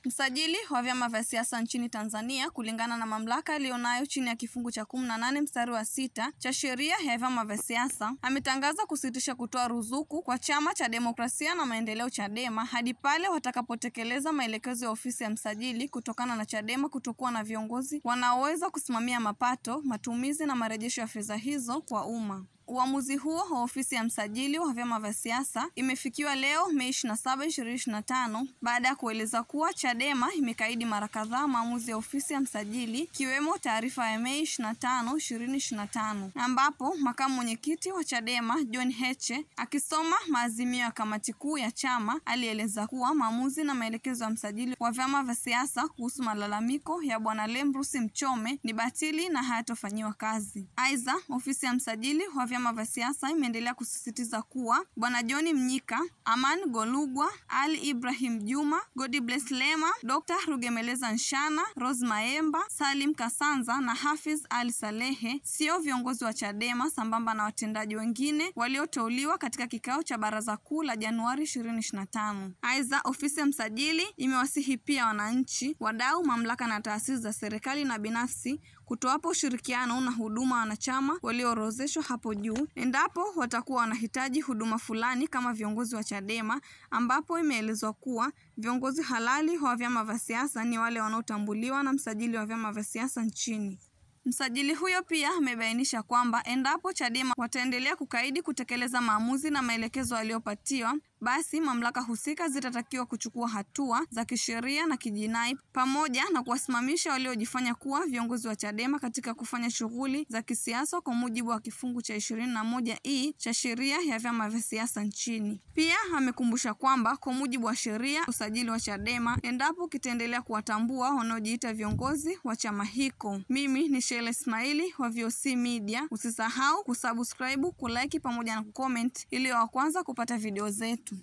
Msajili wa vyama vya siasa nchini Tanzania, kulingana na mamlaka aliyonayo chini ya kifungu cha 18 mstari wa 6 cha sheria ya vyama vya siasa, ametangaza kusitisha kutoa ruzuku kwa Chama cha Demokrasia na Maendeleo Chadema hadi pale watakapotekeleza maelekezo ya ofisi ya msajili kutokana na Chadema kutokuwa na viongozi wanaoweza kusimamia mapato, matumizi na marejesho ya fedha hizo kwa umma. Uamuzi huo wa ofisi ya msajili wa vyama vya siasa imefikiwa leo Mei 27, 2025 baada ya kueleza kuwa Chadema imekaidi mara kadhaa maamuzi ya ofisi ya msajili, kiwemo taarifa ya Mei 25, 2025 ambapo makamu mwenyekiti wa Chadema John Heche akisoma maazimio ya kamati kuu ya chama alieleza kuwa maamuzi na maelekezo ya msajili wa vyama vya siasa kuhusu malalamiko ya Bwana Lembrusi Mchome ni batili na hayatofanyiwa kazi. Aidha, ofisi ya msajili wa vyama vya siasa imeendelea kusisitiza kuwa Bwana John Mnyika, Aman Golugwa, Ali Ibrahim Juma, Godbless Lema, Dr. Rugemeleza Nshana, Rose Maemba, Salim Kasanza na Hafiz Ali Salehe sio viongozi wa Chadema sambamba na watendaji wengine walioteuliwa katika kikao cha baraza kuu la Januari 2025. Aidha, ofisi ya msajili imewasihi pia wananchi, wadau, mamlaka na taasisi za serikali na binafsi kutoapo ushirikiano na huduma wanachama walioorodheshwa hapo juu endapo watakuwa wanahitaji huduma fulani kama viongozi wa Chadema, ambapo imeelezwa kuwa viongozi halali wa vyama vya siasa ni wale wanaotambuliwa na msajili wa vyama vya siasa nchini. Msajili huyo pia amebainisha kwamba endapo Chadema wataendelea kukaidi kutekeleza maamuzi na maelekezo waliyopatiwa, basi mamlaka husika zitatakiwa kuchukua hatua za kisheria na kijinai pamoja na kuwasimamisha waliojifanya kuwa viongozi wa Chadema katika kufanya shughuli za kisiasa kwa mujibu wa kifungu cha 21E cha sheria ya vyama vya siasa nchini. Pia amekumbusha kwamba kwa mujibu wa sheria usajili wa Chadema, endapo kitaendelea kuwatambua wanaojiita viongozi wa chama hiko. Mimi ni Shele Ismaili wa VOC Media. Usisahau kusubscribe, kulike pamoja na kucomment ili wa kwanza kupata video zetu.